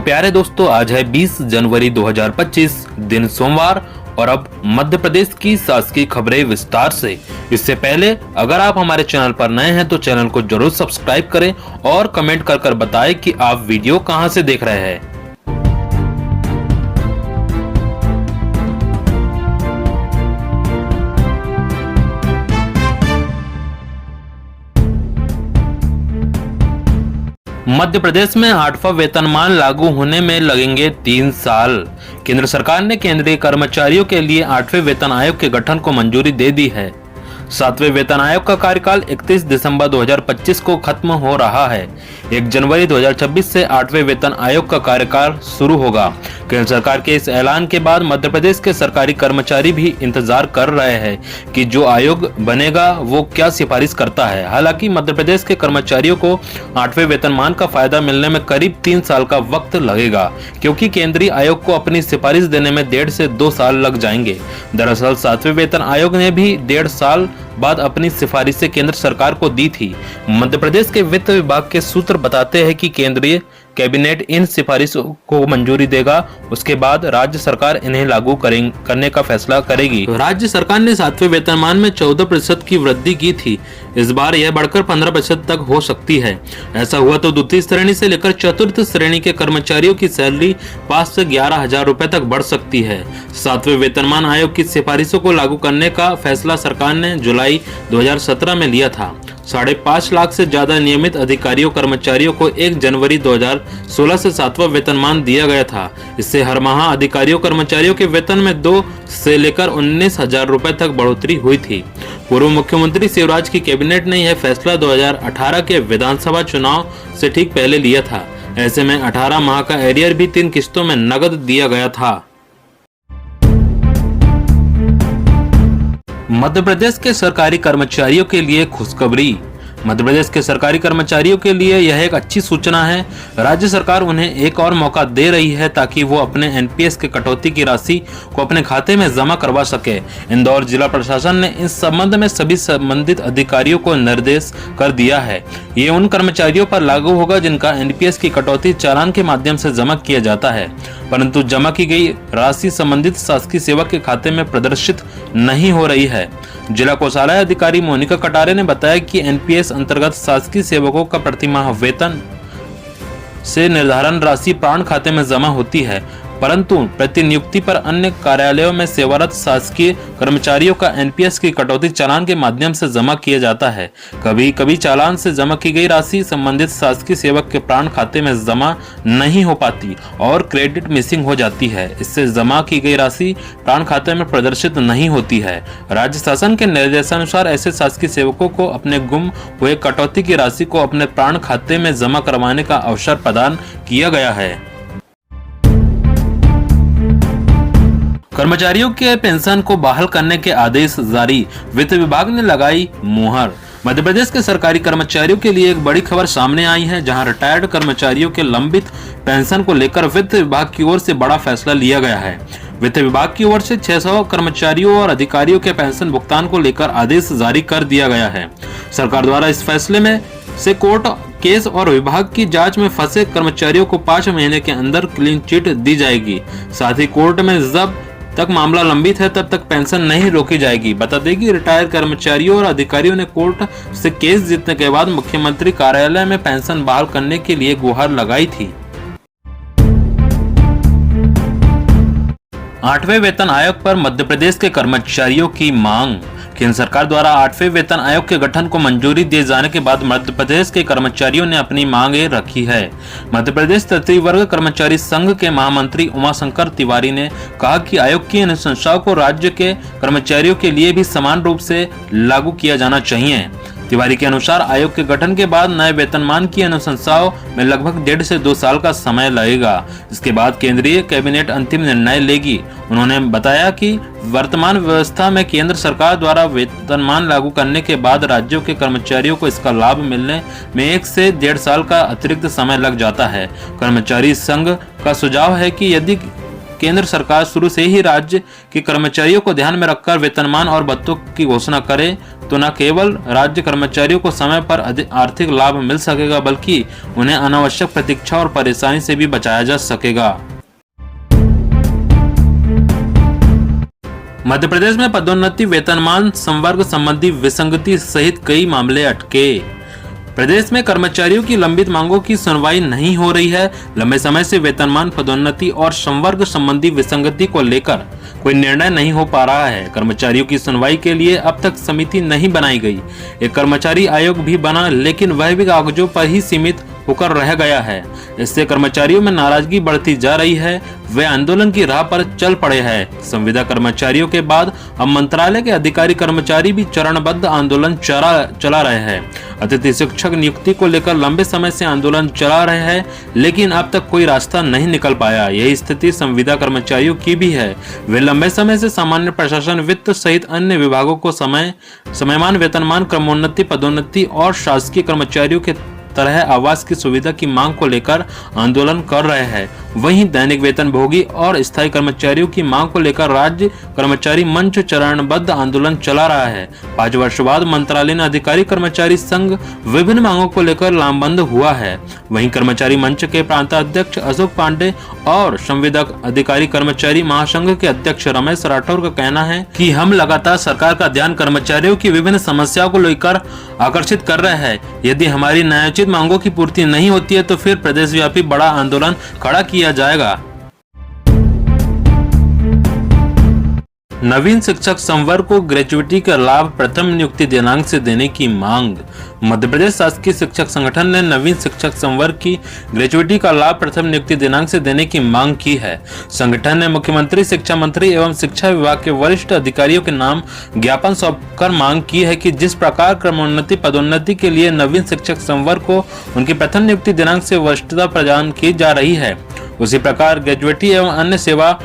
प्यारे दोस्तों, आज है 20 जनवरी 2025 दिन सोमवार और अब मध्य प्रदेश की शासकीय खबरें विस्तार से। इससे पहले अगर आप हमारे चैनल पर नए हैं तो चैनल को जरूर सब्सक्राइब करें और कमेंट कर बताएं कि आप वीडियो कहां से देख रहे हैं। मध्य प्रदेश में 8वां वेतनमान लागू होने में लगेंगे 3 साल। केंद्र सरकार ने केंद्रीय कर्मचारियों के लिए 8वें वेतन आयोग के गठन को मंजूरी दे दी है। 7वें वेतन आयोग का कार्यकाल 31 दिसंबर 2025 को खत्म हो रहा है। 1 जनवरी 2026 से 8वें वेतन आयोग का कार्यकाल शुरू होगा। केंद्र सरकार के इस ऐलान के बाद मध्य प्रदेश के सरकारी कर्मचारी भी इंतजार कर रहे हैं कि जो आयोग बनेगा वो क्या सिफारिश करता है। हालांकि मध्य प्रदेश के कर्मचारियों को 8वें वेतनमान का फायदा मिलने में करीब 3 साल का वक्त लगेगा, क्योंकि केंद्रीय आयोग को अपनी सिफारिश देने में 1.5 से 2 साल लग जाएंगे। दरअसल 7वें वेतन आयोग ने भी 1.5 साल बाद अपनी सिफारिशें केंद्र सरकार को दी थी। मध्य प्रदेश के वित्त विभाग के सूत्र बताते हैं कि केंद्रीय कैबिनेट इन सिफारिशों को मंजूरी देगा, उसके बाद राज्य सरकार इन्हें लागू करने का फैसला करेगी। राज्य सरकार ने 7वें वेतनमान में 14% की वृद्धि की थी। इस बार यह बढ़कर 15% तक हो सकती है। ऐसा हुआ तो द्वितीय श्रेणी से लेकर चतुर्थ श्रेणी के कर्मचारियों की सैलरी 5 से 11,000 रुपए तक बढ़ सकती है। 7वें वेतनमान आयोग की सिफारिशों को लागू करने का फैसला सरकार ने जुलाई 2017 में लिया था। 5.5 लाख से ज्यादा नियमित अधिकारियों कर्मचारियों को 1 जनवरी 2016 से 7वां वेतनमान दिया गया था। इससे हर माह अधिकारियों कर्मचारियों के वेतन में 2 से लेकर 19,000 रुपए तक बढ़ोतरी हुई थी। पूर्व मुख्यमंत्री शिवराज की कैबिनेट ने यह फैसला 2018 के विधानसभा चुनाव से ठीक पहले लिया था। ऐसे में 18 माह का एरियर भी 3 किस्तों में नकद दिया गया था। मध्य प्रदेश के सरकारी कर्मचारियों के लिए खुशखबरी। मध्य प्रदेश के सरकारी कर्मचारियों के लिए यह एक अच्छी सूचना है। राज्य सरकार उन्हें एक और मौका दे रही है ताकि वो अपने एनपीएस के कटौती की राशि को अपने खाते में जमा करवा सके। इंदौर जिला प्रशासन ने इस संबंध में सभी संबंधित अधिकारियों को निर्देश कर दिया है। ये उन कर्मचारियों पर लागू होगा जिनका एनपीएस की कटौती चालान के माध्यम से जमा किया जाता है, परंतु जमा की गई राशि संबंधित शासकीय सेवक के खाते में प्रदर्शित नहीं हो रही है। जिला कोषालय अधिकारी मोनिका कटारे ने बताया कि एनपीएस अंतर्गत शासकीय सेवकों का प्रतिमाह वेतन से निर्धारण राशि प्राण खाते में जमा होती है, परंतु प्रतिनियुक्ति पर अन्य कार्यालयों में सेवारत शासकीय कर्मचारियों का एनपीएस की कटौती चालान के माध्यम से जमा किया जाता है। कभी कभी चालान से जमा की गई राशि संबंधित शासकीय सेवक के प्राण खाते में जमा नहीं हो पाती और क्रेडिट मिसिंग हो जाती है। इससे जमा की गई राशि प्राण खाते में प्रदर्शित नहीं होती है। राज्य शासन के निर्देशानुसार ऐसे शासकीय सेवकों को अपने गुम हुए कटौती की राशि को अपने प्राण खाते में जमा करवाने का अवसर प्रदान किया गया है। कर्मचारियों के पेंशन को बहाल करने के आदेश जारी, वित्त विभाग ने लगाई मुहर। मध्य प्रदेश के सरकारी कर्मचारियों के लिए एक बड़ी खबर सामने आई है, जहां रिटायर्ड कर्मचारियों के लंबित पेंशन को लेकर वित्त विभाग की ओर से बड़ा फैसला लिया गया है। वित्त विभाग की ओर से 600 कर्मचारियों और अधिकारियों के पेंशन भुगतान को लेकर आदेश जारी कर दिया गया है। सरकार द्वारा इस फैसले में से कोर्ट केस और विभाग की जांच में फंसे कर्मचारियों को 5 महीने के अंदर क्लीन चिट दी जाएगी। साथ ही कोर्ट में जब तक मामला लंबित है तब तक पेंशन नहीं रोकी जाएगी। बता दें कि रिटायर्ड कर्मचारियों और अधिकारियों ने कोर्ट से केस जीतने के बाद मुख्यमंत्री कार्यालय में पेंशन बहाल करने के लिए गुहार लगाई थी। 8वें वेतन आयोग पर मध्य प्रदेश के कर्मचारियों की मांग। केंद्र सरकार द्वारा 8वें वेतन आयोग के गठन को मंजूरी दिए जाने के बाद मध्य प्रदेश के कर्मचारियों ने अपनी मांगें रखी है। मध्य प्रदेश तृतीय वर्ग कर्मचारी संघ के महामंत्री उमाशंकर तिवारी ने कहा कि आयोग की अनुशंसाओं को राज्य के कर्मचारियों के लिए भी समान रूप से लागू किया जाना चाहिए। तिवारी के अनुसार आयोग के गठन के बाद नए वेतनमान की अनुशंसाओं में लगभग 1.5 से 2 साल का समय लगेगा। इसके बाद केंद्रीय कैबिनेट अंतिम निर्णय लेगी। उन्होंने बताया कि वर्तमान व्यवस्था में केंद्र सरकार द्वारा वेतनमान लागू करने के बाद राज्यों के कर्मचारियों को इसका लाभ मिलने में 1 से 1.5 साल का अतिरिक्त समय लग जाता है। कर्मचारी संघ का सुझाव है कि यदि केंद्र सरकार शुरू से ही राज्य के कर्मचारियों को ध्यान में रखकर वेतनमान और भत्तों की घोषणा करे तो न केवल राज्य कर्मचारियों को समय पर आर्थिक लाभ मिल सकेगा, बल्कि उन्हें अनावश्यक प्रतीक्षा और परेशानी से भी बचाया जा सकेगा। मध्य प्रदेश में पदोन्नति, वेतनमान संवर्ग संबंधी विसंगति सहित कई मामले अटके। प्रदेश में कर्मचारियों की लंबित मांगों की सुनवाई नहीं हो रही है। लंबे समय से वेतनमान, पदोन्नति और संवर्ग संबंधी विसंगति को लेकर कोई निर्णय नहीं हो पा रहा है। कर्मचारियों की सुनवाई के लिए अब तक समिति नहीं बनाई गई। एक कर्मचारी आयोग भी बना, लेकिन वह भी कागजों पर ही सीमित होकर रह गया है। इससे कर्मचारियों में नाराजगी बढ़ती जा रही है। वे आंदोलन की राह पर चल पड़े हैं। संविदा कर्मचारियों के बाद अब मंत्रालय के अधिकारी कर्मचारी भी चरणबद्ध आंदोलन चला रहे हैं। अतिथि शिक्षक नियुक्ति को लेकर लंबे समय से आंदोलन चला रहे हैं, लेकिन अब तक कोई रास्ता नहीं निकल पाया। यही स्थिति संविदा कर्मचारियों की भी है। वे लंबे समय से सामान्य प्रशासन, वित्त सहित अन्य विभागों को समयमान वेतनमान, क्रमोन्नति, पदोन्नति और शासकीय कर्मचारियों के तरह आवास की सुविधा की मांग को लेकर आंदोलन कर रहे हैं। वहीं दैनिक वेतन भोगी और स्थायी कर्मचारियों की मांग को लेकर राज्य कर्मचारी मंच चरणबद्ध आंदोलन चला रहा है। 5 वर्ष बाद मंत्रालयीन अधिकारी कर्मचारी संघ विभिन्न मांगों को लेकर लामबंद हुआ है। वहीं कर्मचारी मंच के प्रांताध्यक्ष अशोक पांडे और संविदा अधिकारी कर्मचारी महासंघ के अध्यक्ष रमेश राठौर का कहना है कि हम लगातार सरकार का ध्यान कर्मचारियों की विभिन्न समस्याओं को लेकर आकर्षित कर रहे हैं। यदि हमारी न्यायोचित मांगों की पूर्ति नहीं होती है तो फिर प्रदेश व्यापी बड़ा आंदोलन खड़ा किया जाएगा। नवीन शिक्षक संवर्ग को ग्रेजुएटी का लाभ प्रथम नियुक्ति दिनांक से देने की मांग। मध्य प्रदेश शासकीय शिक्षक संगठन ने नवीन शिक्षक संवर्ग की ग्रेजुएटी का लाभ प्रथम नियुक्ति दिनांक से देने की मांग की है। संगठन ने मुख्यमंत्री, शिक्षा मंत्री एवं शिक्षा विभाग के वरिष्ठ अधिकारियों के नाम ज्ञापन सौंपकर मांग की है कि जिस प्रकार क्रमोन्नति, पदोन्नति के लिए नवीन शिक्षक संवर्ग को उनकी प्रथम नियुक्ति दिनांक से वरिष्ठता प्रदान की जा रही है, उसी प्रकार ग्रेजुएटी एवं अन्य सेवा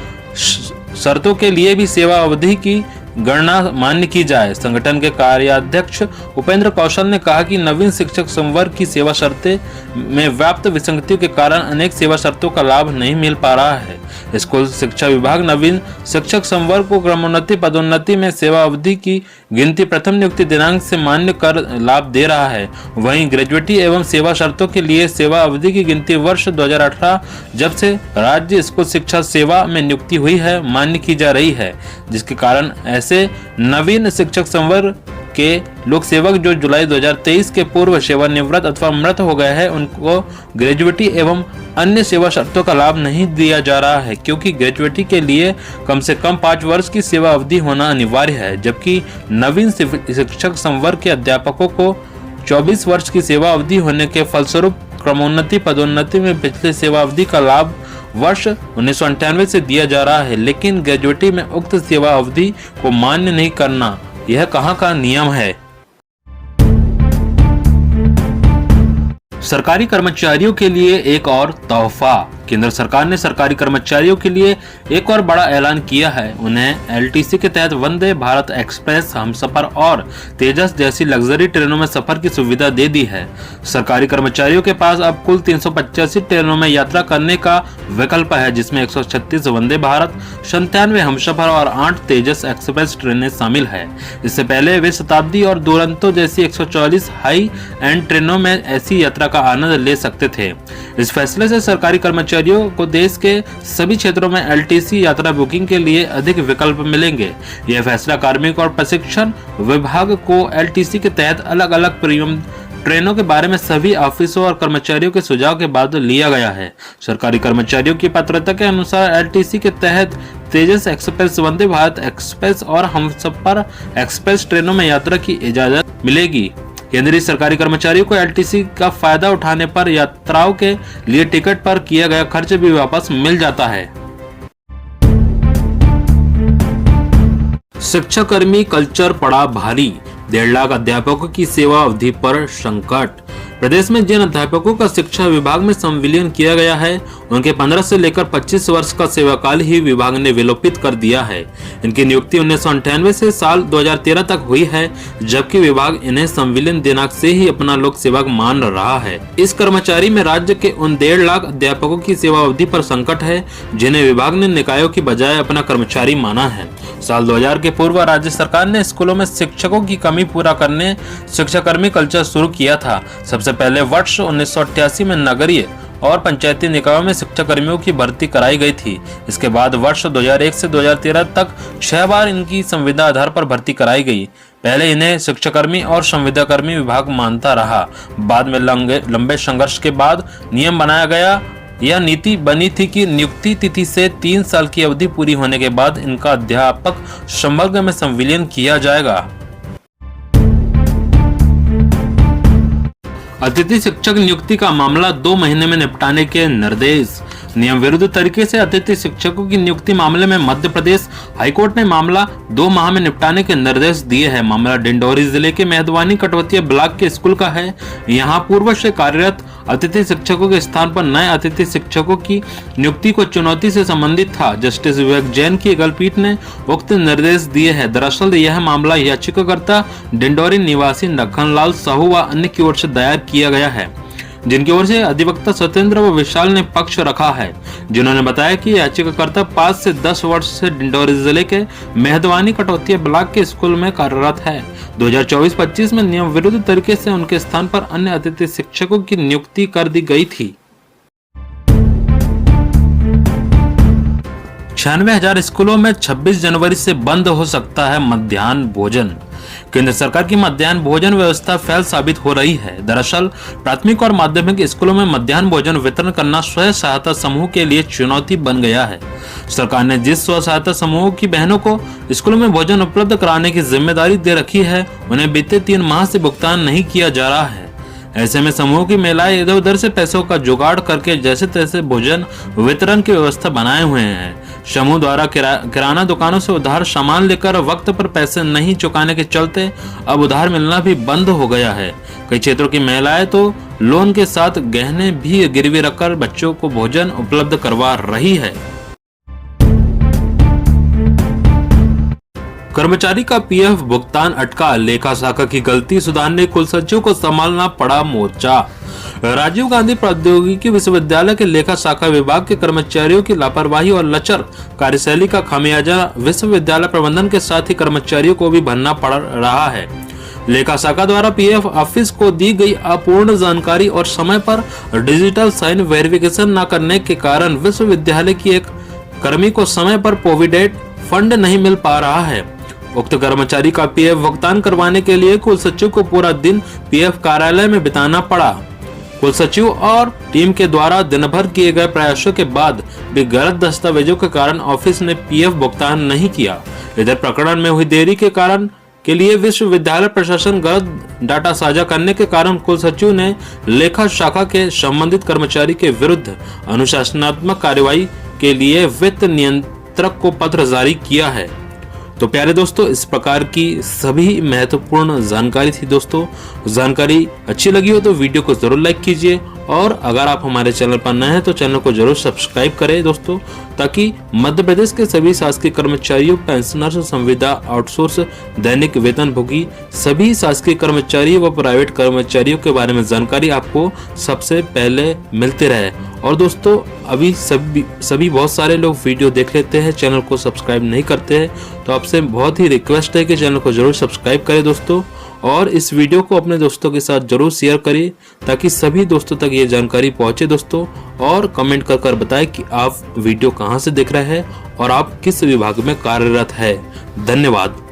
शर्तों के लिए भी सेवा अवधि की गणना मान्य की जाए। संगठन के कार्याध्यक्ष उपेंद्र कौशल ने कहा कि नवीन शिक्षक संवर्ग की सेवा शर्तें में व्याप्त विसंगतियों के कारण अनेक सेवा शर्तों का लाभ नहीं मिल पा रहा है। स्कूल शिक्षा विभाग नवीन शिक्षक संवर्ग को क्रमोन्नति, पदोन्नति में सेवा अवधि की गिनती प्रथम नियुक्ति दिनांक से मान्य कर लाभ दे रहा है। वहीं ग्रेजुएटी एवं सेवा शर्तों के लिए सेवा अवधि की गिनती वर्ष 2018 जब से राज्य स्कूल शिक्षा सेवा में नियुक्ति हुई है मान्य की जा रही है, जिसके कारण ऐसे नवीन शिक्षक संवर्ग के लोक सेवक जो जुलाई 2023 के पूर्व सेवानिवृत्त अथवा मृत हो गए हैं, उनको ग्रेजुएटी एवं अन्य सेवा शर्तों का लाभ नहीं दिया जा रहा है, क्योंकि ग्रेजुएटी के लिए कम से कम 5 वर्ष की सेवा अवधि होना अनिवार्य है, जबकि नवीन शिक्षक संवर्ग के अध्यापकों को 24 वर्ष की सेवा अवधि होने के फलस्वरूप क्रमोन्नति, पदोन्नति में पिछले सेवा अवधि का लाभ वर्ष 1998 से दिया जा रहा है, लेकिन ग्रेजुएटी में उक्त सेवा अवधि को मान्य नहीं करना यह कहां का नियम है। सरकारी कर्मचारियों के लिए एक और तोहफा। केंद्र सरकार ने सरकारी कर्मचारियों के लिए एक और बड़ा ऐलान किया है। उन्हें एलटीसी के तहत वंदे भारत एक्सप्रेस, हमसफर और तेजस जैसी लग्जरी ट्रेनों में सफर की सुविधा दे दी है। सरकारी कर्मचारियों के पास अब कुल 385 ट्रेनों में यात्रा करने का विकल्प है, जिसमें 136 वंदे भारत, 97 हमसफर और 8 तेजस एक्सप्रेस ट्रेनें शामिल है। इससे पहले वे शताब्दी और दुरंतो जैसी 144 हाई एंड ट्रेनों में ऐसी यात्रा का आनंद ले सकते थे। इस फैसले से सरकारी कर्मचारियों को देश के सभी क्षेत्रों में एलटीसी यात्रा बुकिंग के लिए अधिक विकल्प मिलेंगे। यह फैसला कार्मिक और प्रशिक्षण विभाग को एलटीसी के तहत अलग अलग प्रीमियम ट्रेनों के बारे में सभी ऑफिसों और कर्मचारियों के सुझाव के बाद लिया गया है। सरकारी कर्मचारियों की पात्रता के अनुसार एलटीसी के तहत तेजस एक्सप्रेस, वंदे भारत एक्सप्रेस और हमसफर एक्सप्रेस ट्रेनों में यात्रा की इजाजत मिलेगी। केंद्रीय सरकारी कर्मचारियों को एलटीसी का फायदा उठाने पर यात्राओं के लिए टिकट पर किया गया खर्च भी वापस मिल जाता है। शिक्षाकर्मी कल्चर पड़ा भारी, 1.5 लाख अध्यापकों की सेवा अवधि पर संकट। प्रदेश में जिन अध्यापकों का शिक्षा विभाग में संविलियन किया गया है उनके 15 से लेकर 25 वर्ष का सेवाकाल ही विभाग ने विलोपित कर दिया है। इनकी नियुक्ति 1998 से साल 2013 तक हुई है, जबकि विभाग इन्हें संविलियन दिनांक से ही अपना लोक सेवक मान रहा है। इस कर्मचारी में राज्य के उन 1.5 लाख अध्यापकों की सेवा अवधि पर संकट है जिन्हें विभाग ने निकायों की बजाय अपना कर्मचारी माना है। साल 2000 के पूर्व राज्य सरकार ने स्कूलों में शिक्षकों की कमी पूरा करने शिक्षाकर्मी कल्चर शुरू किया था। सबसे पहले वर्ष 1988 में नगरीय और पंचायती निकायों में शिक्षाकर्मियों की भर्ती कराई गई थी। इसके बाद वर्ष 2001 से 2013 तक 6 बार इनकी संविदा आधार पर भर्ती कराई गई। पहले इन्हें शिक्षाकर्मी और संविदाकर्मी विभाग मानता रहा। बाद में लंबे संघर्ष के बाद नियम बनाया गया। यह नीति बनी थी कि नियुक्ति तिथि से 3 साल की अवधि पूरी होने के बाद इनका अध्यापक संवर्ग में संविलियन किया जाएगा। अतिथि शिक्षक नियुक्ति का मामला 2 महीने में निपटाने के निर्देश। नियम विरुद्ध तरीके से अतिथि शिक्षकों की नियुक्ति मामले में मध्य प्रदेश हाईकोर्ट ने मामला 2 माह में निपटाने के निर्देश दिए हैं। मामला डिंडोरी जिले के मेहदवानी कटवतिया ब्लॉक के स्कूल का है। यहाँ पूर्व से कार्यरत अतिथि शिक्षकों के स्थान पर नए अतिथि शिक्षकों की नियुक्ति को चुनौती से संबंधित था। जस्टिस विवेक जैन की एकल पीठ ने उक्त निर्देश दिए हैं। दरअसल यह मामला याचिकाकर्ता डिंडोरी निवासी नखनलाल साहू व अन्य की ओर से दायर किया गया है, जिनकी ओर से अधिवक्ता सत्येंद्र व विशाल ने पक्ष रखा है, जिन्होंने बताया कि याचिकाकर्ता 5 से 10 वर्ष से डिंडोरी जिले के मेहदवानी कटौतिया ब्लॉक के स्कूल में कार्यरत है। 2024-25 में नियम विरुद्ध तरीके से उनके स्थान पर अन्य अतिथि शिक्षकों की नियुक्ति कर दी गई थी। 96,000 स्कूलों में 26 जनवरी से बंद हो सकता है मध्याह्न भोजन। केंद्र सरकार की मध्याह्न भोजन व्यवस्था फेल साबित हो रही है। दरअसल प्राथमिक और माध्यमिक स्कूलों में मध्याह्न भोजन वितरण करना स्वयं सहायता समूह के लिए चुनौती बन गया है। सरकार ने जिस स्व सहायता समूह की बहनों को स्कूलों में भोजन उपलब्ध कराने की जिम्मेदारी दे रखी है, उन्हें बीते 3 माह से भुगतान नहीं किया जा रहा है। ऐसे में समूह की महिलाएं इधर उधर से पैसों का जुगाड़ करके जैसे तैसे भोजन वितरण की व्यवस्था बनाए हुए हैं। समूह द्वारा किराना दुकानों से उधार सामान लेकर वक्त पर पैसे नहीं चुकाने के चलते अब उधार मिलना भी बंद हो गया है। कई क्षेत्रों की महिलाएं तो लोन के साथ गहने भी गिरवी रखकर बच्चों को भोजन उपलब्ध करवा रही है। कर्मचारी का पीएफ भुगतान अटका, लेखा शाखा की गलती सुधारने कुल सचिव को संभालना पड़ा मोर्चा। राजीव गांधी प्रौद्योगिकी विश्वविद्यालय के लेखा शाखा विभाग के कर्मचारियों की लापरवाही और लचर कार्यशैली का खामियाजा विश्वविद्यालय प्रबंधन के साथ ही कर्मचारियों को भी भरना पड़ रहा है। लेखा शाखा द्वारा पीएफ ऑफिस को दी गई अपूर्ण जानकारी और समय पर डिजिटल साइन वेरिफिकेशन न करने के कारण विश्वविद्यालय की एक कर्मी को समय पर प्रोविडेंट फंड नहीं मिल पा रहा है। उक्त कर्मचारी का पीएफ भुगतान करवाने के लिए कुल सचिव को पूरा दिन पीएफ कार्यालय में बिताना पड़ा। कुल सचिव और टीम के द्वारा दिन भर किए गए प्रयासों के बाद भी गलत दस्तावेजों के कारण ऑफिस ने पीएफ भुगतान नहीं किया। इधर प्रकरण में हुई देरी के कारण के लिए विश्वविद्यालय प्रशासन गलत डाटा साझा करने के कारण कुल सचिव ने लेखा शाखा के संबंधित कर्मचारी के विरुद्ध अनुशासनात्मक कार्रवाई के लिए वित्त नियंत्रक को पत्र जारी किया है। तो प्यारे दोस्तों, इस प्रकार की सभी महत्वपूर्ण जानकारी थी। दोस्तों, जानकारी अच्छी लगी हो तो वीडियो को जरूर लाइक कीजिए और अगर आप हमारे चैनल पर नए हैं तो चैनल को जरूर सब्सक्राइब करें दोस्तों, ताकि मध्य प्रदेश के सभी शासकीय कर्मचारियों, पेंशनर्स, संविदा, आउटसोर्स, दैनिक वेतन भोगी सभी शासकीय कर्मचारियों व प्राइवेट कर्मचारियों के बारे में जानकारी आपको सबसे पहले मिलती रहे। और दोस्तों, अभी सभी बहुत सारे लोग वीडियो देख लेते हैं, चैनल को सब्सक्राइब नहीं करते हैं, तो आपसे बहुत ही रिक्वेस्ट है कि चैनल को जरूर सब्सक्राइब करें दोस्तों, और इस वीडियो को अपने दोस्तों के साथ जरूर शेयर करें ताकि सभी दोस्तों तक ये जानकारी पहुंचे दोस्तों। और कमेंट कर बताएं कि आप वीडियो कहां से देख रहे हैं और आप किस विभाग में कार्यरत है। धन्यवाद।